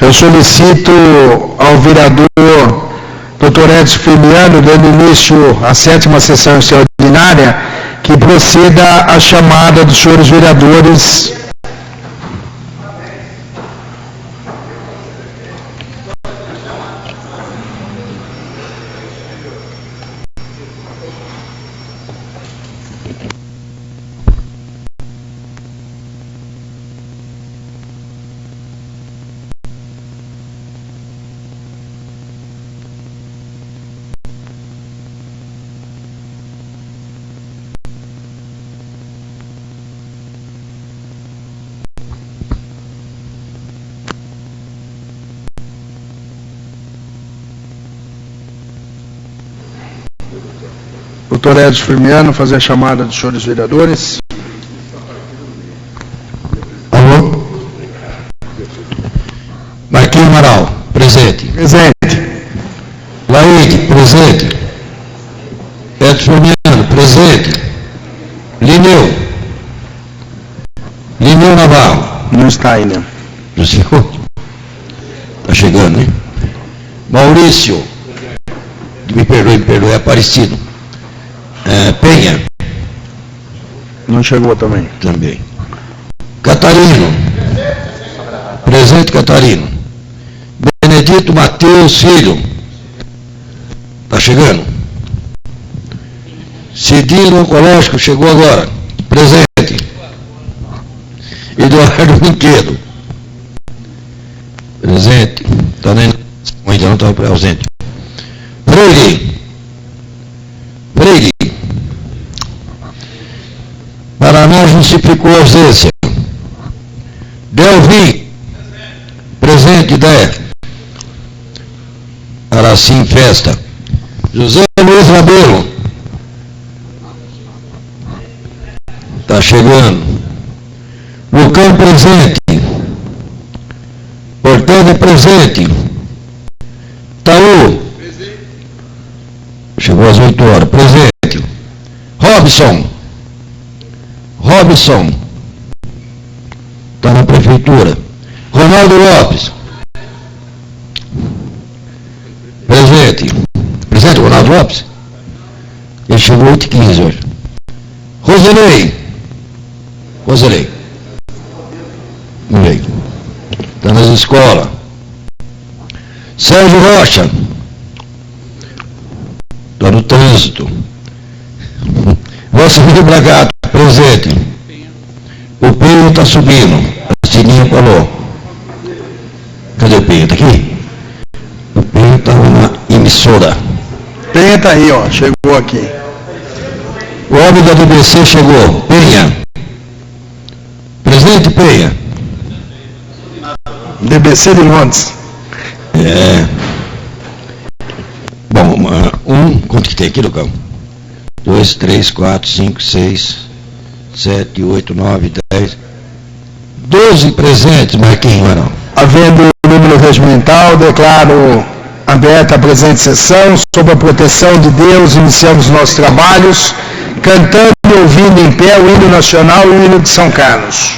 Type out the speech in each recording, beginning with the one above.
Eu solicito ao vereador Dr. Edson Firmiano, dando início à 7ª sessão extraordinária, que proceda a chamada dos senhores vereadores. Dr. Edson Firmiano, fazer a chamada dos senhores vereadores. Alô? Marquinhos Amaral, presente. Presente. Laide, presente. Edson Firmiano, presente. Lineu Navarro. Não está ainda. Já chegou? Está chegando, hein? Maurício, me perdoe, é Aparecido. Penha. Não chegou também. Também. Catarino. Presente, Catarino. Benedito Mateus Filho. Está chegando. Cidilo Oncológico, chegou agora. Presente. Eduardo Brinquedo. Presente. Está nem... Ainda não estava ausente. Freire. Paraná justificou a ausência. Delvin, presente, Dé. Aracim, festa. José Luiz Rabelo. Está chegando. Lucão, presente. Ortega, presente. Taú. Chegou às 8 horas. Presente. Robson. Está na prefeitura. Ronaldo Lopes. Presente. Presente, Ronaldo Lopes? Ele chegou 8h15 hoje. Roselei. Não veio. Está nas escolas. Sérgio Rocha. Está no trânsito. Vossa Filho Bragato, presente. O Penho está subindo. A Sininho falou. Cadê o Penho? Está aqui? O Penho está na emissora. Penha está aí, ó. Chegou aqui. O homem da DBC chegou. Penha. Presente, Penha. DBC de Montes. Bom, quanto que tem aqui, Lucão? 2, 3, 4, 5, 6, 7, 8, 9, 10, 12 presentes, Marquinhos Amaral. Havendo número regimental, declaro aberta a presente sessão. Sob a proteção de Deus, iniciamos nossos trabalhos, cantando e ouvindo em pé o hino nacional e o hino de São Carlos.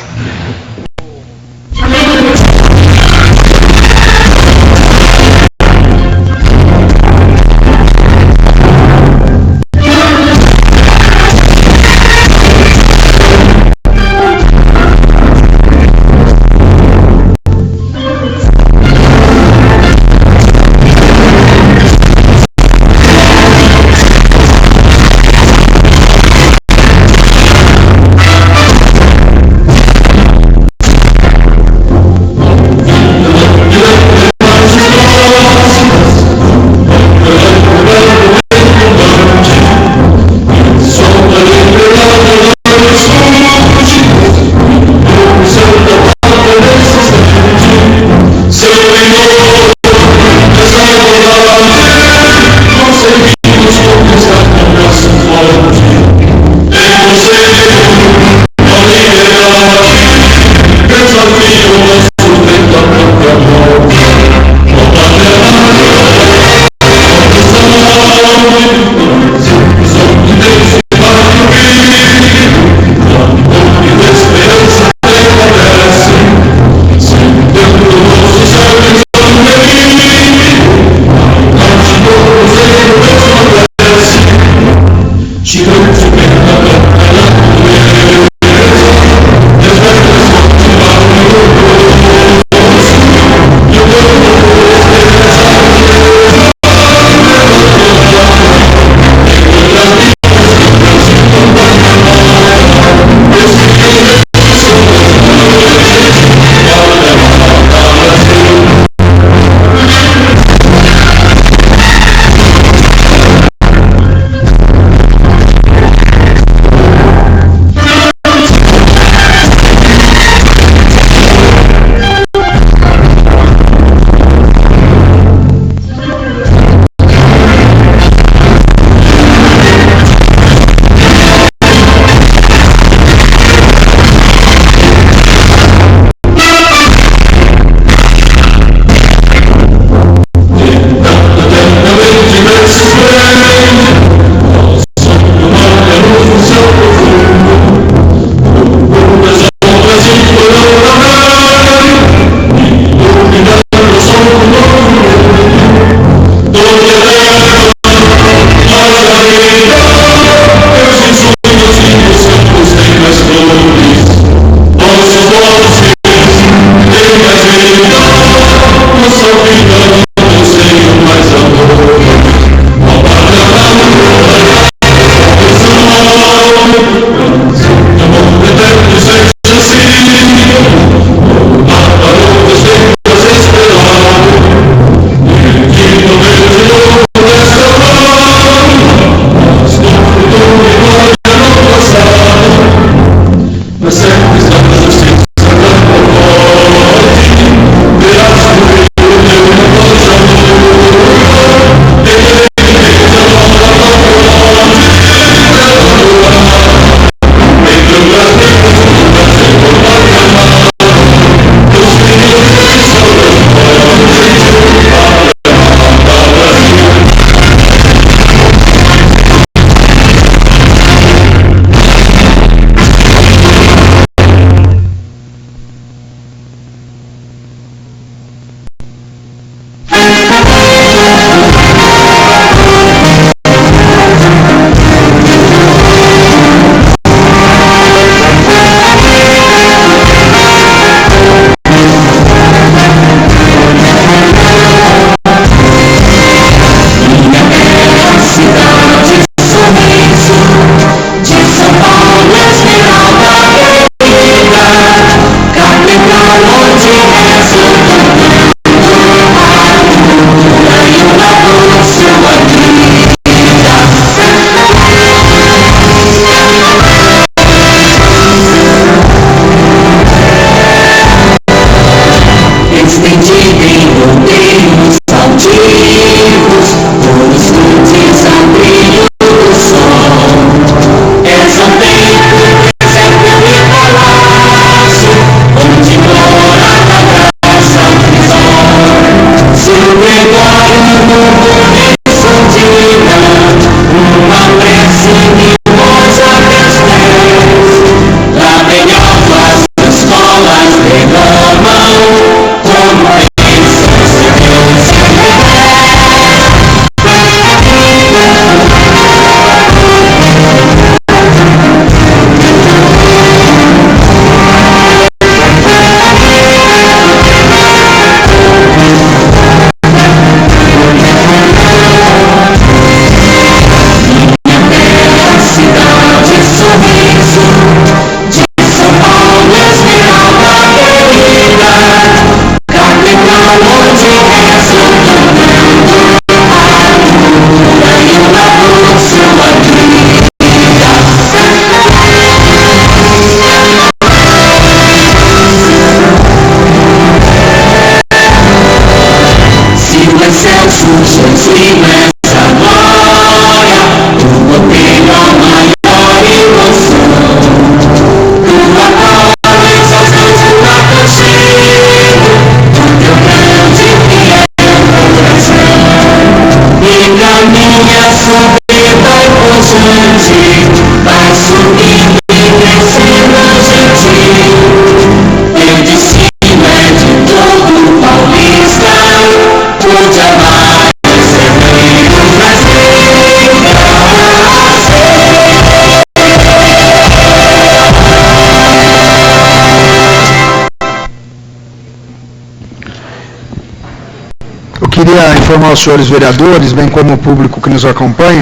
Queria informar os senhores vereadores, bem como o público que nos acompanha,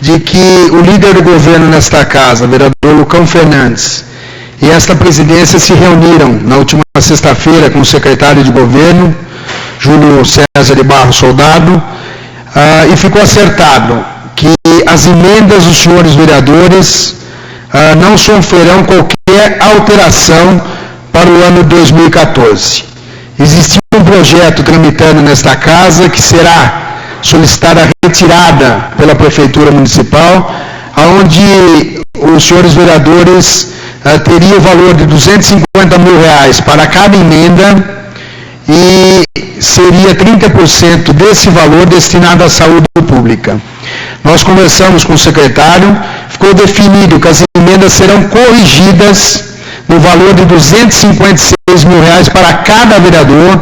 de que o líder do governo nesta casa, vereador Lucão Fernandes, e esta presidência se reuniram na última sexta-feira com o secretário de governo, Júlio César de Barros Soldado, e ficou acertado que as emendas dos senhores vereadores não sofrerão qualquer alteração para o ano 2014. Existe um projeto tramitando nesta casa que será solicitada a retirada pela Prefeitura Municipal, onde os senhores vereadores teriam o valor de R$250 mil para cada emenda e seria 30% desse valor destinado à saúde pública. Nós conversamos com o secretário, ficou definido que as emendas serão corrigidas no valor de R$256 mil para cada vereador,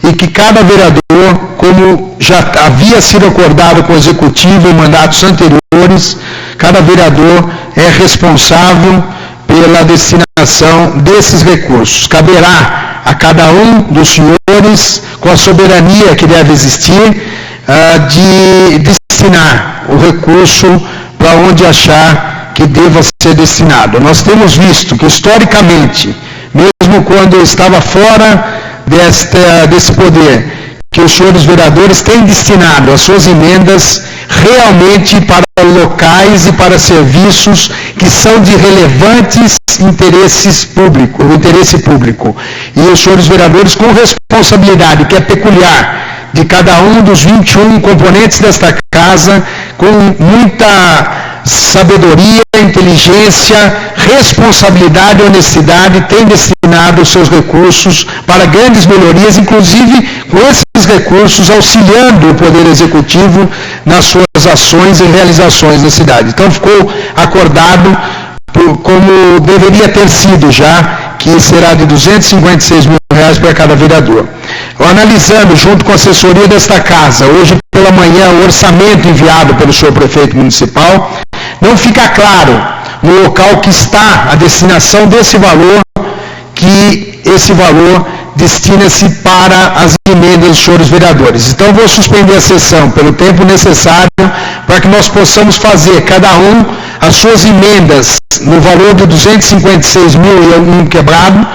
e que cada vereador, como já havia sido acordado com o Executivo em mandatos anteriores, cada vereador é responsável pela destinação desses recursos. Caberá a cada um dos senhores, com a soberania que deve existir, de destinar o recurso para onde achar que deva ser destinado. Nós temos visto que, historicamente, mesmo quando eu estava fora desse poder, que os senhores vereadores têm destinado as suas emendas realmente para locais e para serviços que são de relevantes interesse público. E os senhores vereadores, com responsabilidade, que é peculiar de cada um dos 21 componentes desta casa, com muita sabedoria, inteligência, responsabilidade e honestidade, tem destinado os seus recursos para grandes melhorias, inclusive com esses recursos auxiliando o Poder Executivo nas suas ações e realizações na cidade. Então ficou acordado, como deveria ter sido já, que será de R$256 mil para cada vereador. Analisando, junto com a assessoria desta casa, hoje pela manhã, o orçamento enviado pelo senhor prefeito municipal, não fica claro no local que está a destinação desse valor, que esse valor destina-se para as emendas dos senhores vereadores. Então, vou suspender a sessão pelo tempo necessário para que nós possamos fazer, cada um, as suas emendas no valor de R$256 mil e algum quebrado,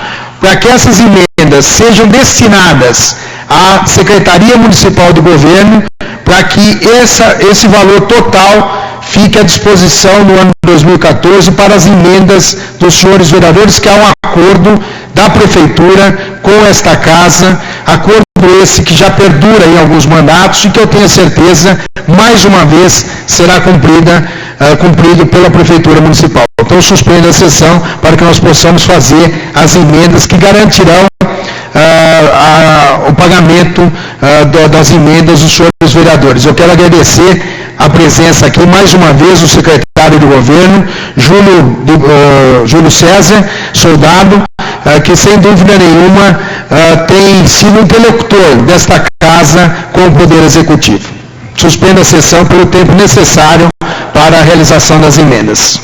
para que essas emendas sejam destinadas à Secretaria Municipal de Governo, para que esse valor total fique à disposição no ano 2014 para as emendas dos senhores vereadores, que há um acordo da Prefeitura com esta casa, acordo esse que já perdura em alguns mandatos e que eu tenho certeza, mais uma vez, será cumprido pela Prefeitura Municipal. Então, suspendo a sessão para que nós possamos fazer as emendas que garantirão o pagamento das emendas dos senhores vereadores. Eu quero agradecer a presença aqui, mais uma vez, do secretário do Governo, Júlio César Soldado, que, sem dúvida nenhuma, tem sido interlocutor desta casa com o Poder Executivo. Suspendo a sessão pelo tempo necessário para a realização das emendas.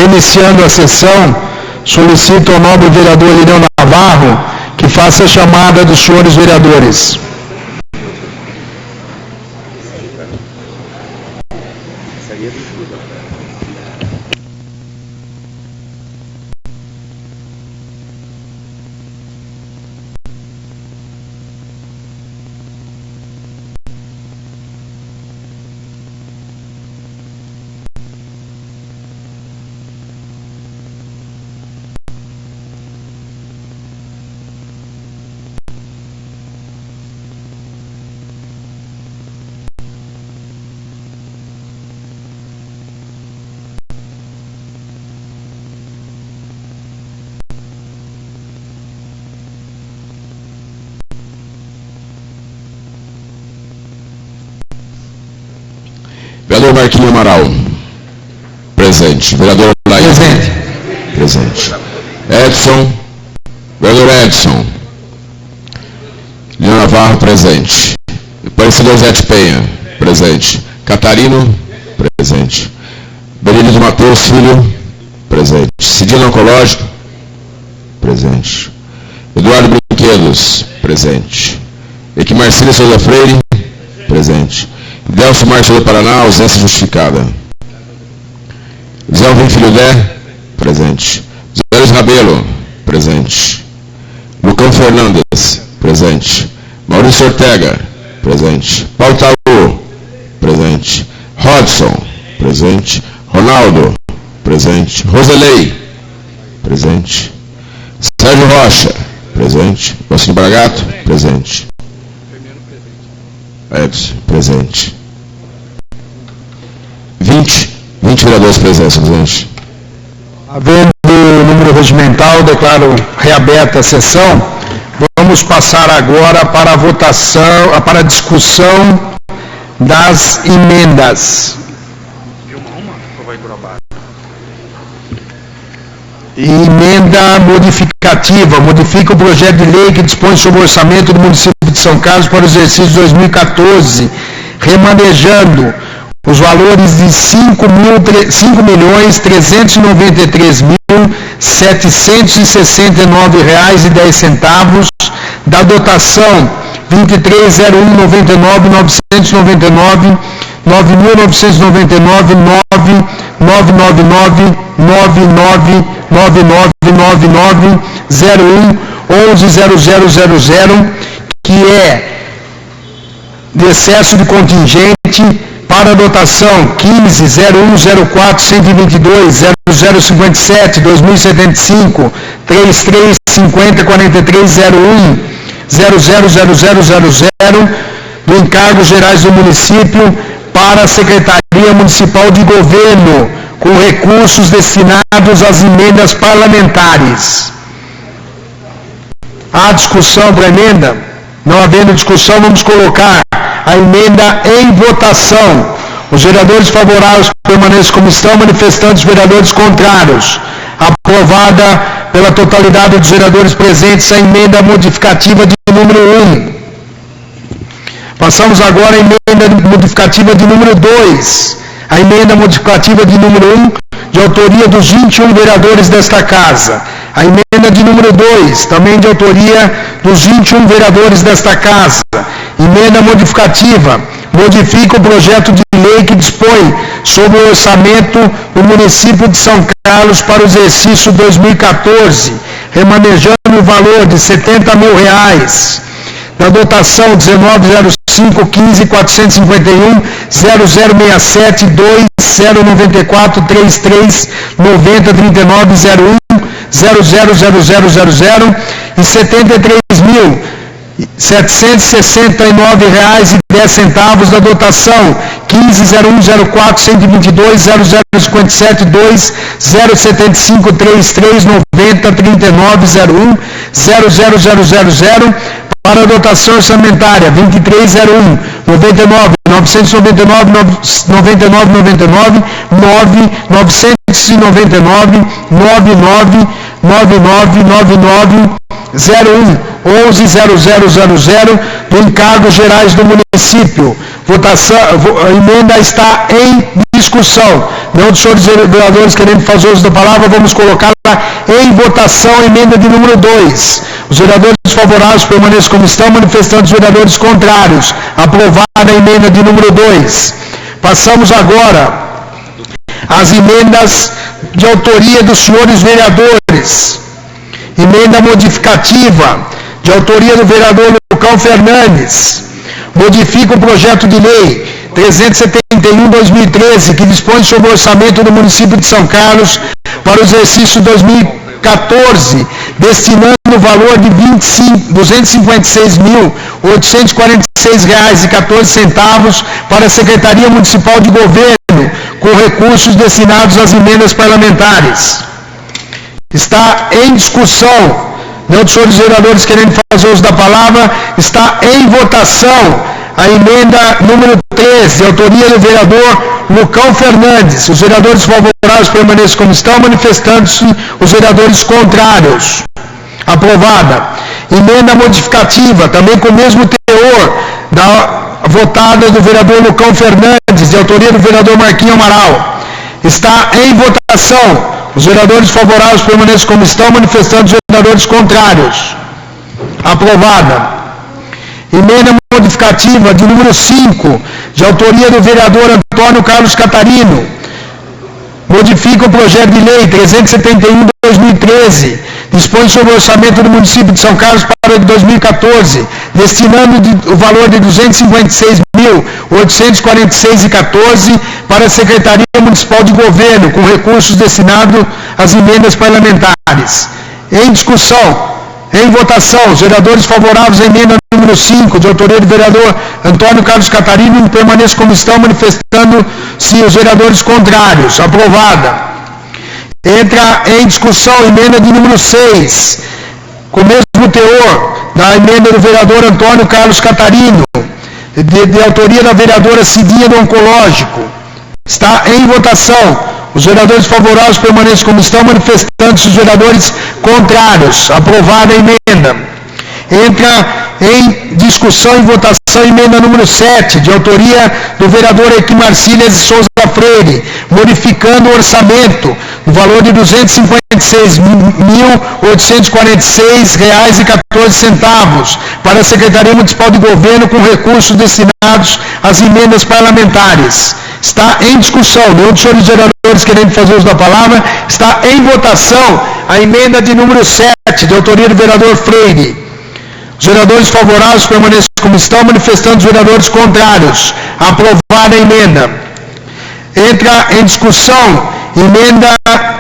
iniciando a sessão, solicito ao nobre vereador Irineu Navarro que faça a chamada dos senhores vereadores. Vereador Marquinhos Amaral. Presente. Vereador Laís. Presente. Presente. Edson. Vereador Edson. Leão Navarro, presente. Aparecedor Zete Penha. Presente. Catarino. Presente. Benedito Matheus Filho. Presente. Cidino Oncológico. Presente. Eduardo Brinquedos. Presente. Equimarcílio Souza Freire. Presente. Delcio Marques do Paraná, ausência justificada. Zé Alvim Filho Dé, presente. Zé Luiz Rabelo, presente. Lucão Fernandes, presente. Maurício Ortega, presente. Paulo Taú, presente. Rodson, presente. Ronaldo, presente. Roselei, presente. Sérgio Rocha, presente. Valcínio Bragato, presente. Edson, presente. 20 vereadores presentes, presidente. Havendo o número regimental, declaro reaberta a sessão. Vamos passar agora para a votação, para a discussão das emendas. Emenda modificativa. Modifica o projeto de lei que dispõe sobre o orçamento do município de São Carlos para o exercício 2014, remanejando os valores de R$ 5.769,10 da dotação 23.01.99.999, 9.999, 999, 01.11.0000, que é de excesso de contingente para a dotação 15.01.04.122, 0057, 2075, 3350, 4301, 000000, do encargos gerais do município para a Secretaria Municipal de Governo, com recursos destinados às emendas parlamentares. Há discussão para a emenda? Não havendo discussão, vamos colocar a emenda em votação. Os vereadores favoráveis permaneçam como estão, manifestantes vereadores contrários. Aprovada pela totalidade dos vereadores presentes a emenda modificativa de número 1. Passamos agora à emenda modificativa de número 2. A emenda modificativa de número 1, de autoria dos 21 vereadores desta casa. A emenda de número 2, também de autoria dos 21 vereadores desta casa. Emenda modificativa, modifica o projeto de lei que dispõe sobre o orçamento do município de São Carlos para o exercício 2014, remanejando o valor de R$ 70 mil, da dotação 19.05.15.451, 0067, 2094, 33, 90, 39, 01, 000000 e R$ 73.769,10 da dotação 15.01.04.122, 0057, 2, 075, 33, 90, 39, 01, 00000 para a dotação orçamentária 2301, 99, 999, 9999, 9, 999, 99, 9999, 01, 110000 do encargos gerais do município. A emenda está em discussão. Não dos senhores vereadores querendo fazer uso da palavra, vamos colocá-la em votação, a emenda de número 2. Os vereadores favoráveis permaneçam como estão, manifestando os vereadores contrários. Aprovada a emenda de número 2. Passamos agora às emendas de autoria dos senhores vereadores. Emenda modificativa de autoria do vereador Lucão Fernandes. Modifica o projeto de lei 371/2013, que dispõe sobre o orçamento do município de São Carlos para o exercício 2014, destinando o valor de R$ 256.846,14 para a Secretaria Municipal de Governo, com recursos destinados às emendas parlamentares. Está em discussão. Não dos senhores vereadores querendo fazer uso da palavra, está em votação a emenda número 3, de autoria do vereador Lucão Fernandes. Os vereadores favoráveis permaneçam como estão, manifestando-se os vereadores contrários. Aprovada. Emenda modificativa, também com o mesmo teor, votada do vereador Lucão Fernandes, de autoria do vereador Marquinhos Amaral. Está em votação. Os vereadores favoráveis permaneçam como estão, manifestando os vereadores contrários. Aprovada. Emenda modificativa de número 5, de autoria do vereador Antônio Carlos Catarino. Modifica o projeto de lei 371/2013, dispõe sobre o orçamento do município de São Carlos para 2014, destinando o valor de R$ 256.846,14 para a Secretaria Municipal de Governo, com recursos destinados às emendas parlamentares. Em discussão, em votação, os vereadores favoráveis à emenda número 5, de autoria do vereador Antônio Carlos Catarino, permaneçam como estão, manifestando-se os vereadores contrários. Aprovada. Entra em discussão a emenda de número 6, com o mesmo teor da emenda do vereador Antônio Carlos Catarino, de autoria da vereadora Cidinha do Oncológico. Está em votação. Os vereadores favoráveis permanecem como estão, manifestando-se os vereadores contrários. Aprovada a emenda. Entra em discussão e votação a emenda número 7, de autoria do vereador Equimarcílias de Souza Freire, modificando o orçamento no valor de R$ 256.846,14 para a Secretaria Municipal de Governo, com recursos destinados às emendas parlamentares. Está em discussão. Nenhum dos senhores vereadores querendo fazer uso da palavra. Está em votação a emenda de número 7, de autoria do vereador Freire. Os vereadores favoráveis permanecem como estão, manifestando os vereadores contrários. Aprovada a emenda. Entra em discussão emenda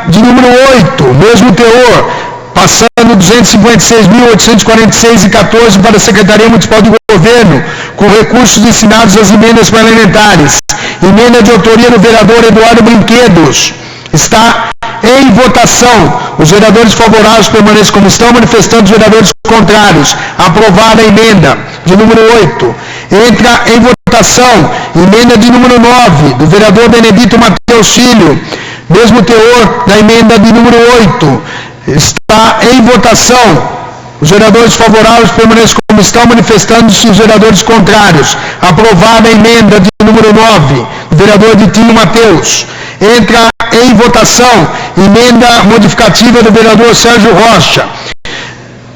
de número 8, mesmo teor, passando R$ 256.846,14 para a Secretaria Municipal de Governo, com recursos destinados às emendas parlamentares. Emenda de autoria do vereador Eduardo Brinquedos. Está em votação. Os vereadores favoráveis permanecem como estão, manifestando os vereadores contrários. Aprovada a emenda de número 8. Entra em votação emenda de número 9, do vereador Benedito Mateus Filho. Mesmo teor da emenda de número 8. Está em votação. Os vereadores favoráveis permanecem como estão, manifestando-se os vereadores contrários. Aprovada a emenda de número 9, do vereador Ditinho Mateus. Entra em votação emenda modificativa do vereador Sérgio Rocha,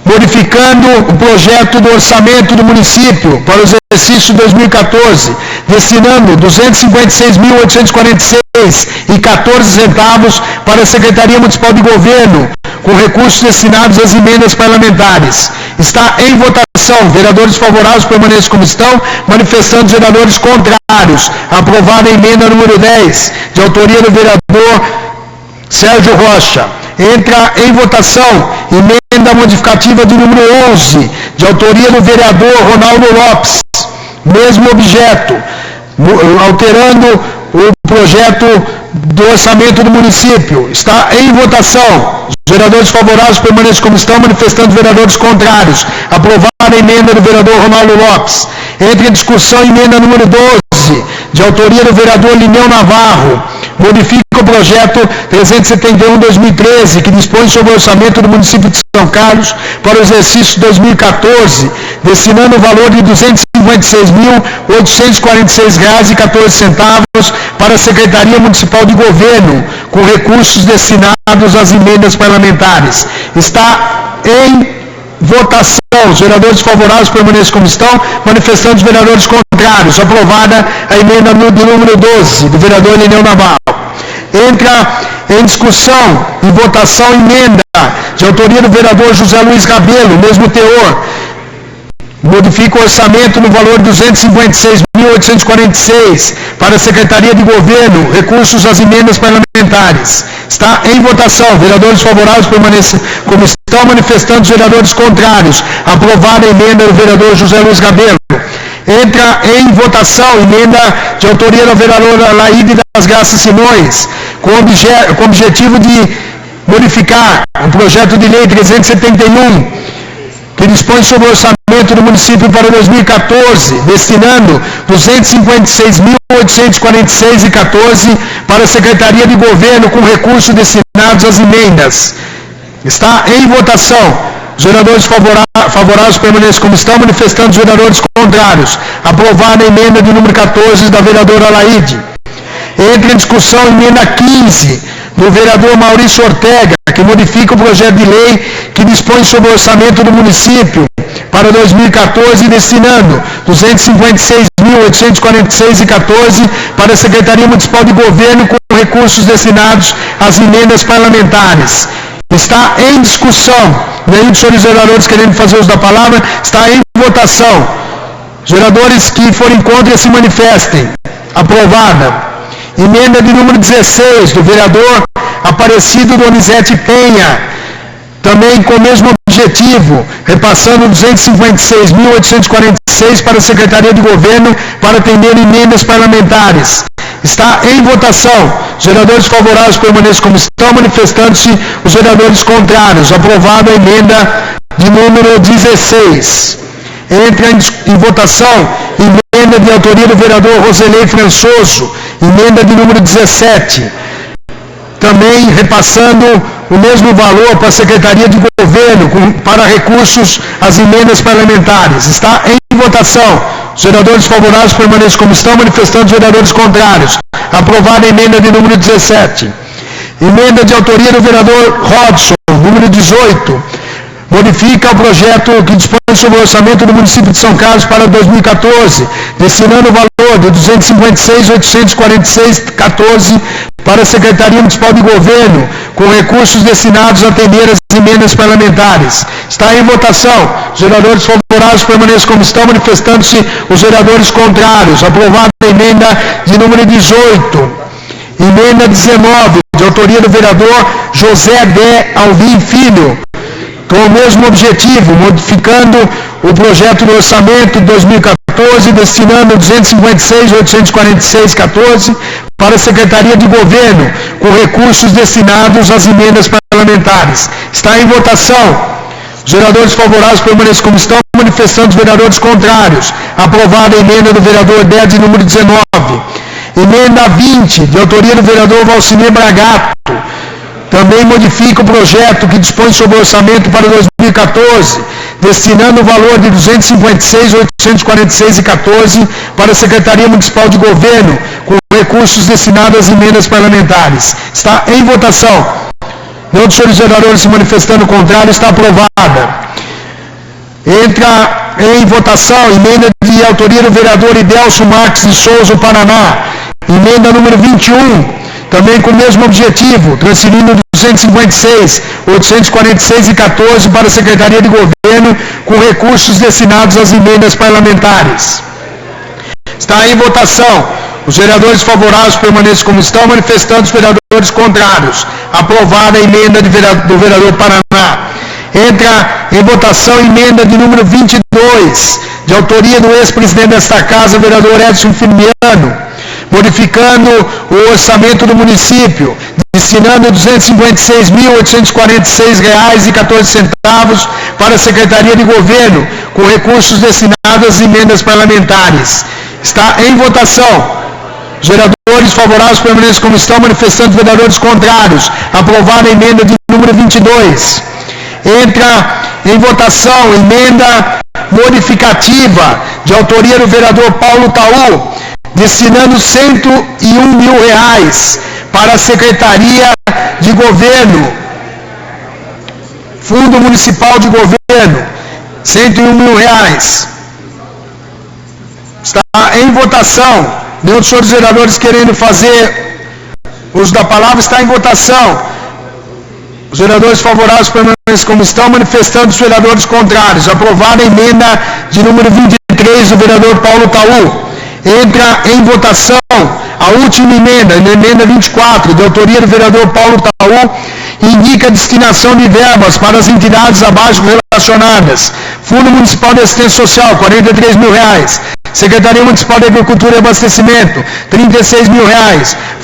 modificando o projeto do orçamento do município para o exercício 2014, destinando R$ 256.846,14 para a Secretaria Municipal de Governo, com recursos destinados às emendas parlamentares. Está em votação. Vereadores favoráveis permanecem como estão, manifestando os vereadores contrários. Aprovada a emenda número 10, de autoria do vereador Sérgio Rocha. Entra em votação emenda modificativa de número 11, de autoria do vereador Ronaldo Lopes. Mesmo objeto, alterando o projeto do orçamento do município. Está em votação. Os vereadores favoráveis permanecem como estão, manifestando os vereadores contrários. Aprovada a emenda do vereador Ronaldo Lopes. Entra em discussão a emenda número 12, de autoria do vereador Lineu Navarro. Modifica o projeto 371/2013, que dispõe sobre o orçamento do município de São Carlos para o exercício 2014, destinando o valor de R$ 256.846,14 para a Secretaria Municipal de Governo, com recursos destinados às emendas parlamentares. Está em votação. Os vereadores favoráveis permaneçam como estão, manifestando os vereadores contrários. Aprovada a emenda de número 12, do vereador Lineu Navarro. Entra em discussão e votação emenda de autoria do vereador José Luiz Rabelo, mesmo teor. Modifica o orçamento no valor de R$ 256.846 para a Secretaria de Governo, recursos às emendas parlamentares. Está em votação. Vereadores favoráveis permanecem como estão, manifestando os vereadores contrários. Aprovada a emenda do vereador José Luiz Rabelo. Entra em votação emenda de autoria da vereadora Laíde das Graças Simões, com objetivo de modificar o projeto de lei 371, que dispõe sobre o orçamento do município para 2014, destinando R$ 256.846,14 para a Secretaria de Governo, com recursos destinados às emendas. Está em votação. Os vereadores favoráveis permanecem como estão, manifestando os vereadores contrários. Aprovada a emenda de número 14 da vereadora Laíde. Entra em discussão a emenda 15 do vereador Maurício Ortega, que modifica o projeto de lei que dispõe sobre o orçamento do município para 2014, destinando R$ 256.846,14 para a Secretaria Municipal de Governo, com recursos destinados às emendas parlamentares. Está em discussão. Nenhum dos senhores vereadores querendo fazer uso da palavra. Está em votação. Os vereadores que forem contra se manifestem. Aprovada. Emenda de número 16, do vereador Aparecido Donizete Penha, também com o mesmo objetivo, repassando R$ 256.846 para a Secretaria de Governo para atender emendas parlamentares. Está em votação. Os vereadores favoráveis permanecem como estão, manifestando-se os vereadores contrários. Aprovada a emenda de número 16. Entra em votação emenda de autoria do vereador Roselei Françoso, emenda de número 17, também repassando o mesmo valor para a Secretaria de Governo, para recursos às emendas parlamentares. Está em votação. Os vereadores favoráveis permanecem como estão, manifestando os vereadores contrários. Aprovada a emenda de número 17. Emenda de autoria do vereador Rodson, número 18. Modifica o projeto que dispõe sobre o orçamento do município de São Carlos para 2014, destinando o valor de R$ 256.846,14 para a Secretaria Municipal de Governo, com recursos destinados a atender as emendas parlamentares. Está em votação. Os vereadores favoráveis permanecem como estão, manifestando-se os vereadores contrários. Aprovada a emenda de número 18. Emenda 19, de autoria do vereador José D. Alvim Filho, com o mesmo objetivo, modificando o projeto do orçamento de 2014, destinando R$ 256.846,14 para a Secretaria de Governo, com recursos destinados às emendas parlamentares. Está em votação. Os vereadores favoráveis permanecem como estão, manifestando os vereadores contrários. Aprovada a emenda do vereador Dede, número 19. Emenda 20, de autoria do vereador Valcimir Bragato, também modifica o projeto que dispõe sobre o orçamento para 2014, destinando o valor de R$ 256.846,14 para a Secretaria Municipal de Governo, com recursos destinados às emendas parlamentares. Está em votação. Nenhum dos senhores vereadores se manifestando contrário. Está aprovada. Entra em votação emenda de autoria do vereador Idelcio Marques de Souza, Paraná. Emenda número 21. Também com o mesmo objetivo, transferindo R$ 256.846,14 para a Secretaria de Governo, com recursos destinados às emendas parlamentares. Está em votação. Os vereadores favoráveis permanecem como estão, manifestando os vereadores contrários. Aprovada a emenda do vereador Paraná. Entra em votação a emenda de número 22, de autoria do ex-presidente desta casa, vereador Edson Firmiano, modificando o orçamento do município, destinando R$ 256.846,14 para a Secretaria de Governo, com recursos destinados às emendas parlamentares. Está em votação. Os vereadores favoráveis permanecem como estão, manifestando os vereadores contrários. Aprovada a emenda de número 22. Entra em votação emenda modificativa de autoria do vereador Paulo Taú, destinando R$101 mil para a Secretaria de Governo, Fundo Municipal de Governo, R$101 mil. Está em votação. Nenhum dos senhores vereadores querendo fazer uso da palavra, está em votação. Os vereadores favoráveis permanecem como estão, manifestando os vereadores contrários. Aprovada a emenda de número 23 do vereador Paulo Taú. Entra em votação a última emenda, a emenda 24, de autoria do vereador Paulo Taú, indica a destinação de verbas para as entidades abaixo relacionadas. Fundo Municipal de Assistência Social, R$43 mil. Secretaria Municipal de Agricultura e Abastecimento, R$36 mil.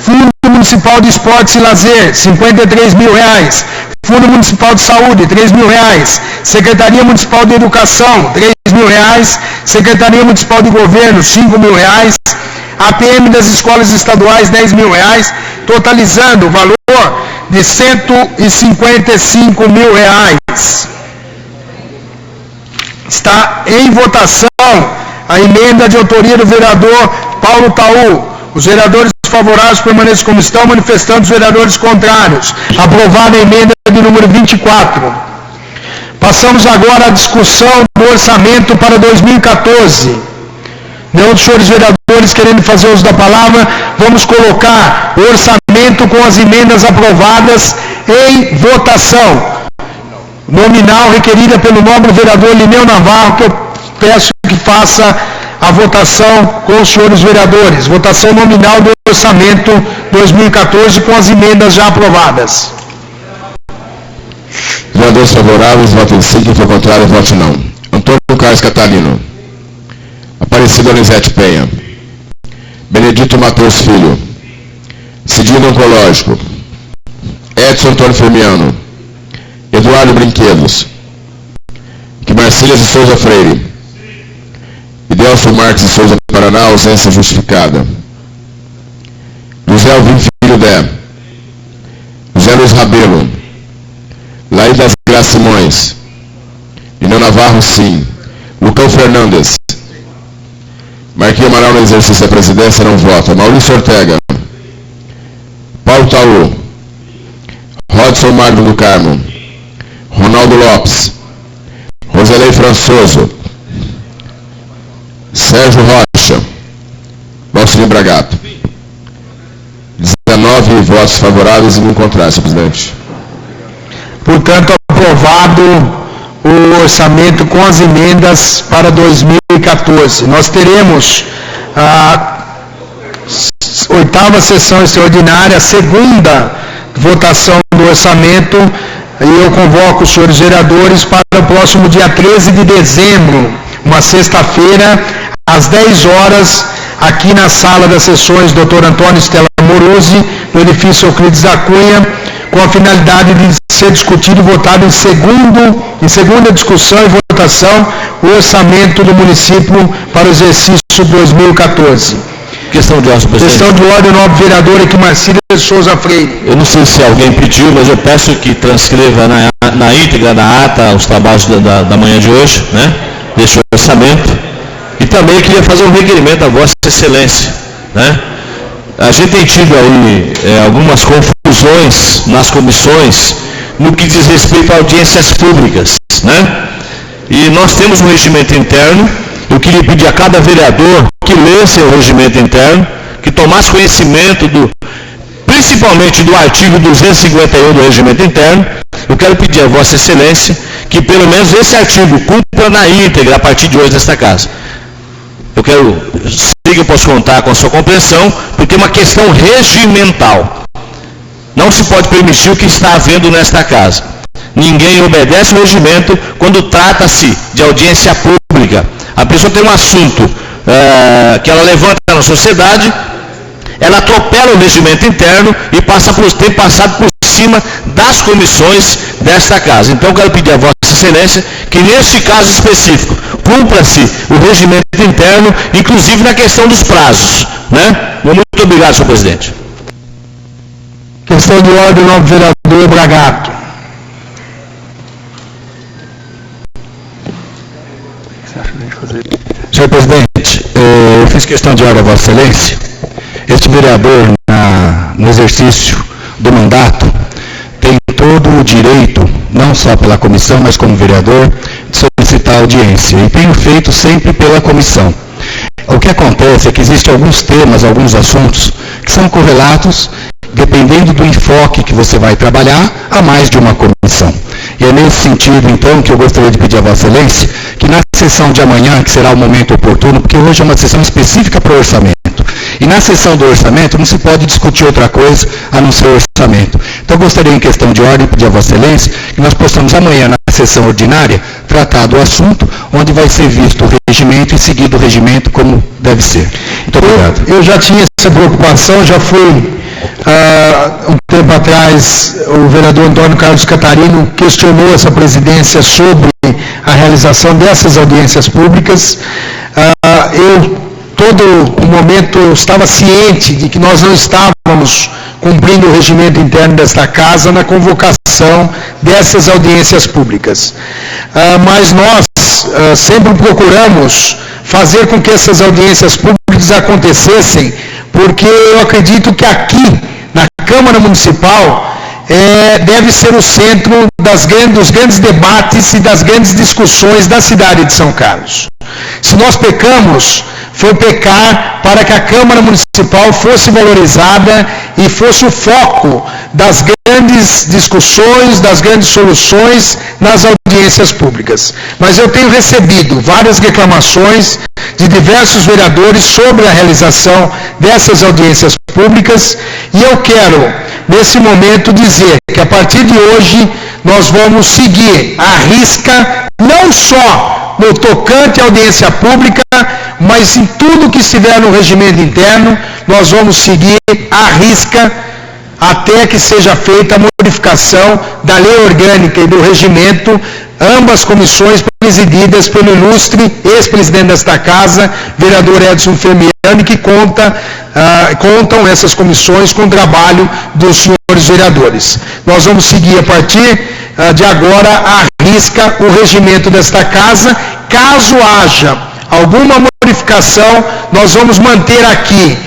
Fundo Municipal de Esportes e Lazer, R$53 mil. Fundo Municipal de Saúde, R$3 mil. Secretaria Municipal de Educação, R$3 mil. Secretaria Municipal de Governo, R$5 mil. APM das escolas estaduais, R$10 mil. Totalizando o valor de R$155 mil. Está em votação a emenda de autoria do vereador Paulo Taú. Os vereadores favoráveis permanecem como estão, manifestando os vereadores contrários. Aprovada a emenda de número 24. Passamos agora à discussão do orçamento para 2014. Nenhum dos senhores vereadores querendo fazer uso da palavra, vamos colocar o orçamento com as emendas aprovadas em votação. Nominal requerida pelo nobre vereador Lineu Navarro, que eu peço que faça a votação com os senhores vereadores. Votação nominal do orçamento 2014 com as emendas já aprovadas. Vereadores favoráveis, votem sim. Quem for contrário, vote não. Antônio Carlos Catarino. Aparecida Donizete Penha. Benedito Matheus Filho. Cidinho Oncológico. Edson Antônio Firmiano. Eduardo Brinquedos. Marcílias de Souza Freire. Idelson Marques de Souza Paraná, ausência justificada. José Alvim Filho Dé. José Luiz Rabelo. Laída das Graças Simões. Lineu Navarro, sim. Lucão Fernandes. Marquinhos Amaral no exercício da presidência, não vota. Maurício Ortega. Paulo Taú. Rodson Magno do Carmo. Ronaldo Lopes. Roselei Françoso. Sérgio Rocha. Valcir Bragato. 19 votos favoráveis e nenhum contrário, senhor presidente. Portanto, aprovado o orçamento com as emendas para 2014. Nós teremos a 8ª sessão extraordinária, a segunda votação do orçamento, e eu convoco os senhores vereadores para o próximo dia 13 de dezembro, uma sexta-feira, às 10 horas, aqui na sala das sessões Dr. Antônio Stella Morosi, no edifício Euclides da Cunha, com a finalidade de ser discutido e votado em segunda discussão e votação o orçamento do município para o exercício 2014. Questão de ordem, presidente. Questão de ordem, nobre vereador aqui, Marcílias de Souza Freire. Eu não sei se alguém pediu, mas eu peço que transcreva na íntegra da ata os trabalhos da manhã de hoje, né? Desse orçamento. E também queria fazer um requerimento à Vossa Excelência, né? A gente tem tido aí algumas confusões nas comissões no que diz respeito a audiências públicas, né? E nós temos um regimento interno. Eu queria pedir a cada vereador que lesse o regimento interno, que tomasse conhecimento principalmente do artigo 251 do regimento interno. Eu quero pedir a Vossa Excelência que pelo menos esse artigo cumpra na íntegra a partir de hoje nesta casa. Sei que eu posso contar com a sua compreensão, porque é uma questão regimental. Não se pode permitir o que está havendo nesta casa. Ninguém obedece o regimento quando trata-se de audiência pública. A pessoa tem um assunto que ela levanta na sociedade, ela atropela o regimento interno e tem passado por cima das comissões desta casa. Então, eu quero pedir a Vossa Excelência que, neste caso específico, cumpra-se o regimento interno, inclusive na questão dos prazos, né? Muito obrigado, senhor presidente. Questão de ordem, novo vereador Bragato. Senhor presidente, eu fiz questão de ordem a Vossa Excelência. Este vereador, no exercício do mandato, tem todo o direito, não só pela comissão, mas como vereador, de solicitar audiência. E tenho feito sempre pela comissão. O que acontece é que existem alguns temas, alguns assuntos, que são correlatos, dependendo do enfoque que você vai trabalhar, a mais de uma comissão. E é nesse sentido, então, que eu gostaria de pedir a Vossa Excelência que na sessão de amanhã, que será o momento oportuno, porque hoje é uma sessão específica para o orçamento, e na sessão do orçamento não se pode discutir outra coisa a não ser o orçamento. Então eu gostaria, em questão de ordem, pedir a Vossa Excelência que nós possamos amanhã, na sessão ordinária, tratar do assunto, onde vai ser visto o regimento e seguido o regimento como deve ser. Muito obrigado. Eu já tinha essa preocupação, já fui... um tempo atrás, o vereador Antônio Carlos Catarino questionou essa presidência sobre a realização dessas audiências públicas. Eu, todo o momento, estava ciente de que nós não estávamos cumprindo o regimento interno desta casa na convocação dessas audiências públicas. Mas nós sempre procuramos fazer com que essas audiências públicas acontecessem, porque eu acredito que aqui, na Câmara Municipal, deve ser o centro dos grandes debates e das grandes discussões da cidade de São Carlos. Se nós pecamos, foi pecar para que a Câmara Municipal fosse valorizada e fosse o foco das grandes discussões, das grandes soluções nas audiências públicas. Mas eu tenho recebido várias reclamações de diversos vereadores sobre a realização dessas audiências públicas, e eu quero, nesse momento, dizer que a partir de hoje nós vamos seguir à risca, não só no tocante à audiência pública, mas em tudo que estiver no regimento interno, nós vamos seguir à risca até que seja feita a modificação da lei orgânica e do regimento, ambas comissões presididas pelo ilustre ex-presidente desta casa, vereador Edson Fermiani, que contam essas comissões com o trabalho dos senhores vereadores. Nós vamos seguir a partir de agora à risca o regimento desta casa. Caso haja alguma modificação, nós vamos manter aqui,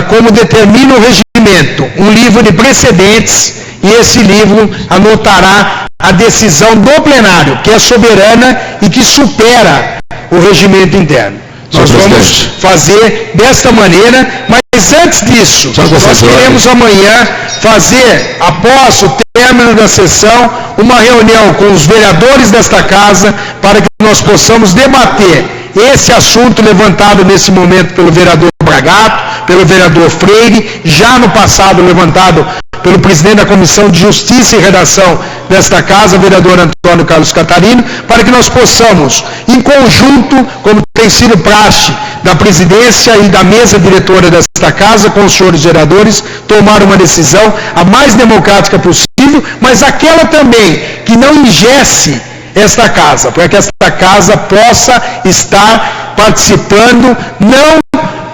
como determina o regimento, um livro de precedentes, e esse livro anotará a decisão do plenário, que é soberana e que supera o regimento interno. Nós vamos fazer desta maneira, mas antes disso, nós queremos amanhã fazer, após o término da sessão, uma reunião com os vereadores desta casa, para que nós possamos debater esse assunto levantado nesse momento pelo vereador Bragato, pelo vereador Freire, já no passado levantado pelo presidente da Comissão de Justiça e Redação desta casa, vereador Antônio Carlos Catarino, para que nós possamos, em conjunto, como tem sido praxe da presidência e da mesa diretora desta casa, com os senhores vereadores, tomar uma decisão a mais democrática possível, mas aquela também que não ingesse esta casa, para que esta casa possa estar participando, não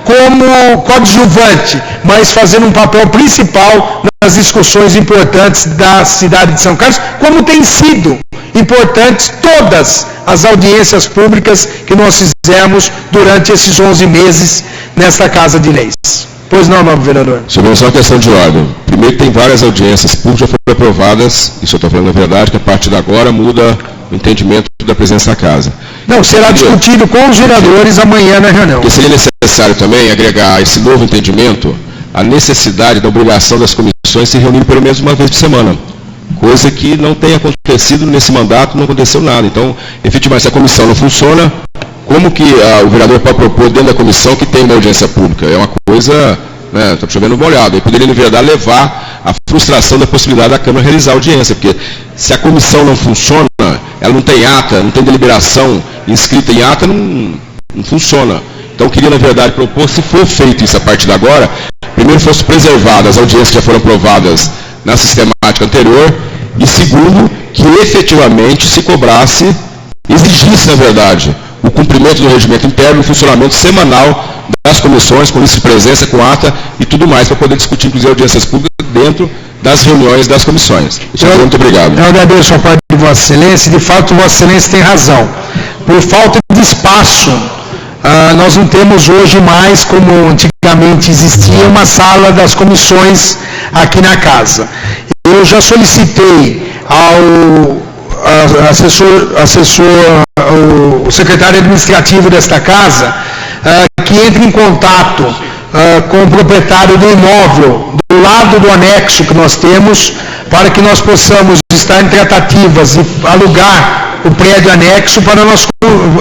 como coadjuvante, mas fazendo um papel principal nas discussões importantes da cidade de São Carlos, como tem sido importantes todas as audiências públicas que nós fizemos durante esses 11 meses nesta Casa de Leis. Pois não, novo vereador. Sobre só uma questão de ordem. Primeiro, tem várias audiências públicas já foram aprovadas, isso eu estou falando a verdade, que a partir de agora muda o entendimento da presença da casa. Não, será discutido com os vereadores amanhã na reunião. Porque seria necessário também agregar esse novo entendimento a necessidade da obrigação das comissões se reunirem pelo menos uma vez por semana. Coisa que não tem acontecido nesse mandato, não aconteceu nada. Então, efetivamente, se a comissão não funciona, como que o vereador pode propor dentro da comissão que tem uma audiência pública? É uma coisa, está chovendo molhado. Aí poderia, na verdade, levar à frustração da possibilidade da Câmara realizar a audiência, porque se a comissão não funciona, ela não tem ata, não tem deliberação inscrita em ata, não funciona. Então, eu queria, na verdade, propor, se for feito isso a partir de agora, primeiro fosse preservadas as audiências que já foram aprovadas na sistemática anterior, e segundo, que efetivamente se cobrasse, exigisse, na verdade, o cumprimento do regimento interno, o funcionamento semanal das comissões, com vice-presença, com ata e tudo mais, para poder discutir, inclusive, audiências públicas dentro das reuniões das comissões. Muito obrigado. Eu agradeço a parte de Vossa Excelência. De fato, Vossa Excelência tem razão. Por falta de espaço, nós não temos hoje mais, como antigamente existia, uma sala das comissões aqui na casa. Eu já solicitei ao o secretário administrativo desta casa que entre em contato com o proprietário do imóvel do lado do anexo que nós temos, para que nós possamos estar em tratativas e alugar o prédio anexo para nós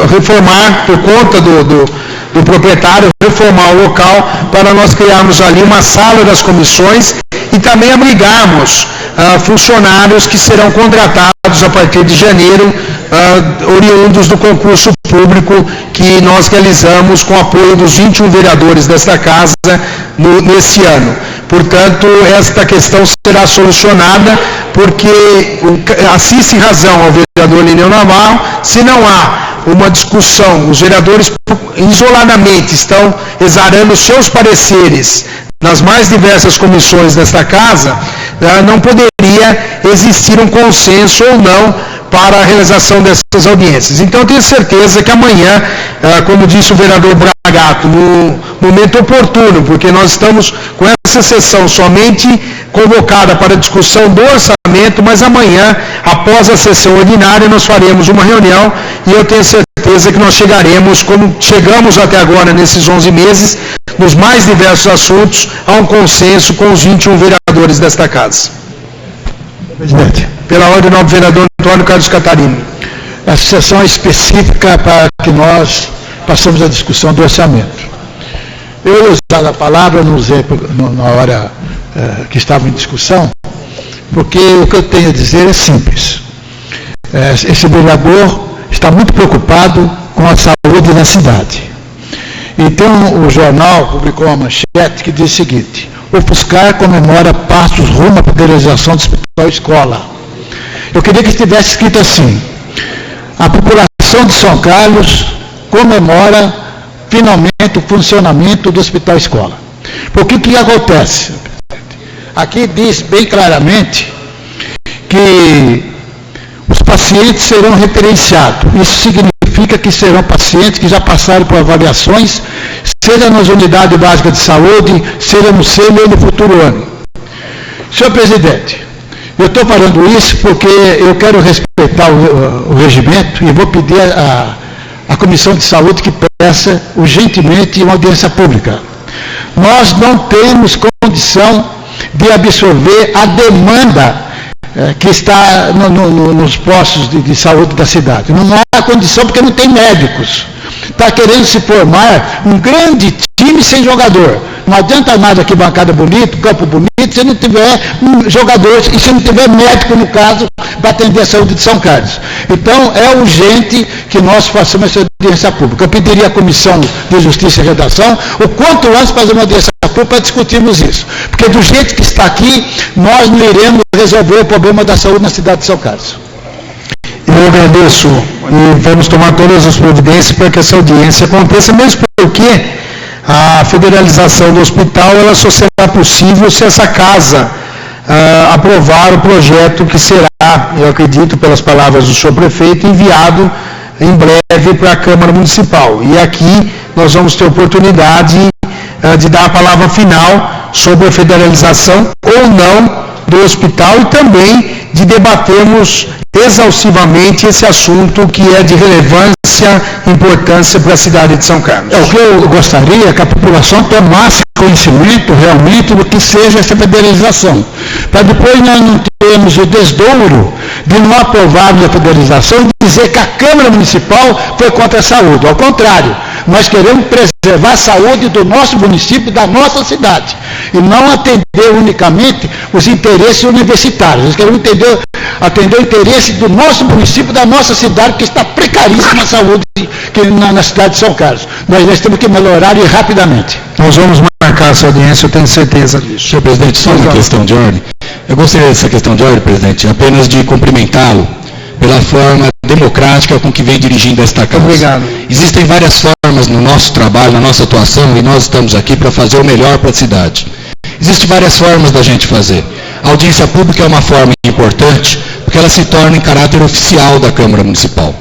reformar, por conta do proprietário, reformar o local para nós criarmos ali uma sala das comissões e também abrigarmos funcionários que serão contratados a partir de janeiro, oriundos do concurso público que nós realizamos com o apoio dos 21 vereadores desta casa nesse ano. Portanto, esta questão será solucionada, porque assiste razão ao vereador Lineu Navarro, se não há uma discussão, os vereadores isoladamente estão exarando seus pareceres nas mais diversas comissões desta casa, não poderia existir um consenso ou não para a realização dessas audiências. Então, eu tenho certeza que amanhã, como disse o vereador Bragato, no momento oportuno, porque nós estamos com essa sessão somente convocada para discussão do orçamento, mas amanhã, após a sessão ordinária, nós faremos uma reunião e eu tenho certeza que nós chegaremos, como chegamos até agora nesses 11 meses, nos mais diversos assuntos, a um consenso com os 21 vereadores desta casa. Presidente. Pela ordem, nobre vereador Antônio Carlos Catarino. Essa sessão é específica para que nós passemos a discussão do orçamento. Eu ia usar a palavra, não usei na hora que estava em discussão, porque o que eu tenho a dizer é simples. Esse vereador está muito preocupado com a saúde na cidade. Então, o jornal publicou uma manchete que diz o seguinte: o Fuscar comemora passos rumo à federalização do Hospital Escola. Eu queria que estivesse escrito assim: a população de São Carlos comemora finalmente o funcionamento do Hospital Escola. Porque o que acontece? Aqui diz bem claramente que os pacientes serão referenciados. Isso significa que serão pacientes que já passaram por avaliações, seja nas unidades básicas de saúde, seja no SEMI ou no futuro ano. Senhor presidente, eu estou falando isso porque eu quero respeitar o regimento e vou pedir à Comissão de Saúde que peça urgentemente uma audiência pública. Nós não temos condição de absorver a demanda que está nos postos de saúde da cidade. Não há condição porque não tem médicos. Está querendo se formar um grande time sem jogador. Não adianta nada aqui bancada bonita, campo bonito, se não tiver jogadores e se não tiver médico, no caso, para atender a saúde de São Carlos. Então, é urgente que nós façamos essa audiência pública. Eu pediria à Comissão de Justiça e Redação, o quanto antes fazer uma audiência pública para discutirmos isso. Porque do jeito que está aqui, nós não iremos resolver o problema da saúde na cidade de São Carlos. Eu agradeço e vamos tomar todas as providências para que essa audiência aconteça, mesmo porque a federalização do hospital ela só será possível se essa casa aprovar o projeto que será, eu acredito pelas palavras do senhor prefeito, enviado em breve para a Câmara Municipal. E aqui nós vamos ter oportunidade de dar a palavra final sobre a federalização ou não do hospital e também de debatermos exaustivamente esse assunto que é de relevância e importância para a cidade de São Carlos. O que eu gostaria é que a população tomasse conhecimento realmente do que seja essa federalização, para depois nós não termos o desdouro de não aprovarmos a federalização e dizer que a Câmara Municipal foi contra a saúde. Ao contrário, nós queremos preservar a saúde do nosso município, da nossa cidade, e não atender unicamente os interesses universitários. Nós queremos atender o interesse do nosso município, da nossa cidade, que está precaríssima a saúde na cidade de São Carlos. Nós temos que melhorar e rapidamente. Nós vamos marcar essa audiência, eu tenho certeza disso. Senhor presidente, só uma questão de ordem. Eu gostaria dessa questão de ordem, presidente, apenas de cumprimentá-lo pela forma democrática com que vem dirigindo esta casa. Obrigado. Existem várias formas no nosso trabalho, na nossa atuação, e nós estamos aqui para fazer o melhor para a cidade. Existem várias formas da gente fazer. A audiência pública é uma forma importante, porque ela se torna em caráter oficial da Câmara Municipal.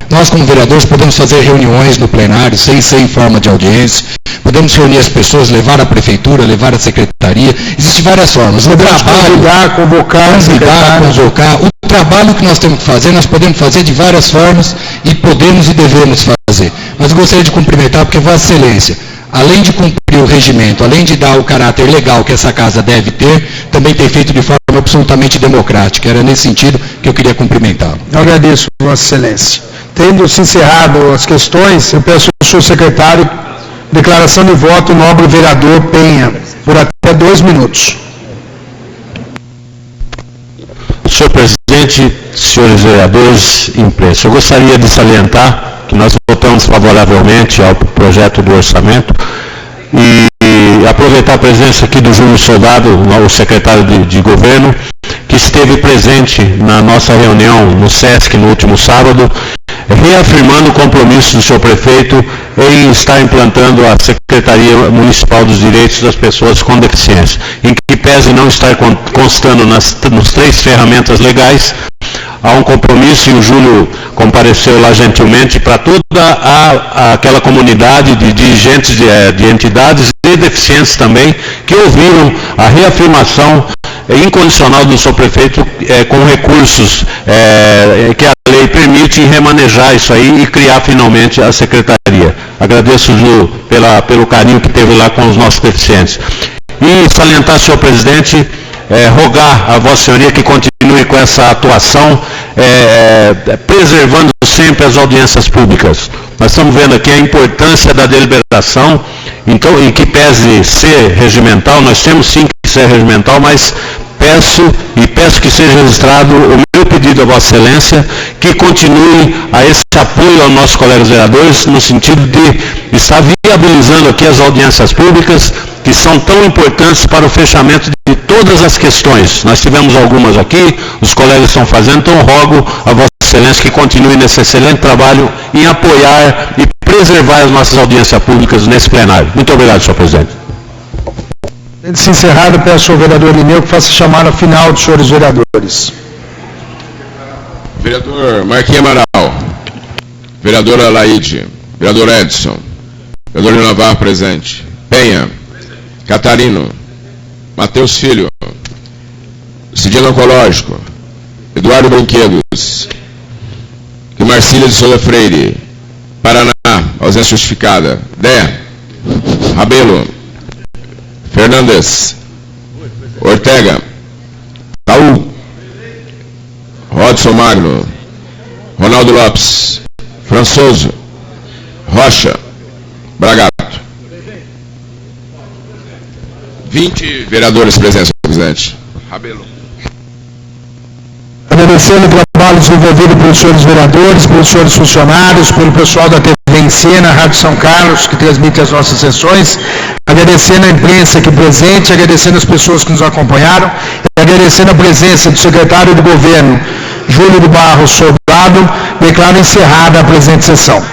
Nós, como vereadores, podemos fazer reuniões no plenário, sem ser em forma de audiência, podemos reunir as pessoas, levar à prefeitura, levar à secretaria, existem várias formas. Podemos convidar, convocar, o trabalho que nós temos que fazer, nós podemos fazer de várias formas, e podemos e devemos fazer. Mas eu gostaria de cumprimentar, porque Vossa Excelência, além de cumprir o regimento, além de dar o caráter legal que essa casa deve ter, também tem feito de forma absolutamente democrática. Era nesse sentido que eu queria cumprimentá-lo. Eu agradeço, Vossa Excelência. Tendo-se encerrado as questões, eu peço ao senhor secretário declaração de voto, nobre vereador Penha, por até 2 minutos. Senhor presidente, senhores vereadores e imprensa, eu gostaria de salientar que nós votamos favoravelmente ao projeto do orçamento e aproveitar a presença aqui do Júlio Soldado, o secretário de governo, que esteve presente na nossa reunião no SESC no último sábado, reafirmando o compromisso do senhor prefeito em estar implantando a Secretaria Municipal dos Direitos das Pessoas com Deficiência, em que pese não estar constando nas 3 ferramentas legais, há um compromisso, e o Júlio compareceu lá gentilmente, para toda aquela comunidade de dirigentes de entidades e deficientes também, que ouviram a reafirmação incondicional do seu prefeito com recursos que a lei permite remanejar isso aí e criar finalmente a secretaria. Agradeço, Ju, pelo carinho que teve lá com os nossos deficientes. E salientar, senhor presidente, rogar a Vossa Senhoria que continue com essa atuação, preservando sempre as audiências públicas. Nós estamos vendo aqui a importância da deliberação, então, em que pese ser regimental, nós temos sim que ser regimental, mas peço que seja registrado o meu pedido a Vossa Excelência, que continue a esse apoio aos nossos colegas vereadores, no sentido de estar viabilizando aqui as audiências públicas, que são tão importantes para o fechamento de todas as questões. Nós tivemos algumas aqui, os colegas estão fazendo, então rogo a Vossa Excelência que continue nesse excelente trabalho em apoiar e preservar as nossas audiências públicas nesse plenário. Muito obrigado, senhor presidente. Se encerrado, peço ao vereador Lineu que faça chamada final dos senhores vereadores. Vereador Marquinhos Amaral, vereadora Laide, vereador Edson, vereador Navarro presente, Penha, Catarino, Matheus Filho, Cidino Oncológico, Eduardo Brinquedos, e Marcília de Souza Freire, Paraná, ausência justificada, Dé, Rabelo, Fernandes, Ortega, Taú, Rodson Magno, Ronaldo Lopes, Françoso, Rocha, Bragato. 20 vereadores presentes, presidente. Rabelo. Agradecendo o trabalho desenvolvido pelos senhores vereadores, pelos senhores funcionários, pelo pessoal da TV em Cena, Rádio São Carlos, que transmite as nossas sessões, agradecendo a imprensa aqui presente, agradecendo as pessoas que nos acompanharam, e agradecendo a presença do secretário de governo, Júlio de Barros Soldado, declaro encerrada a presente sessão.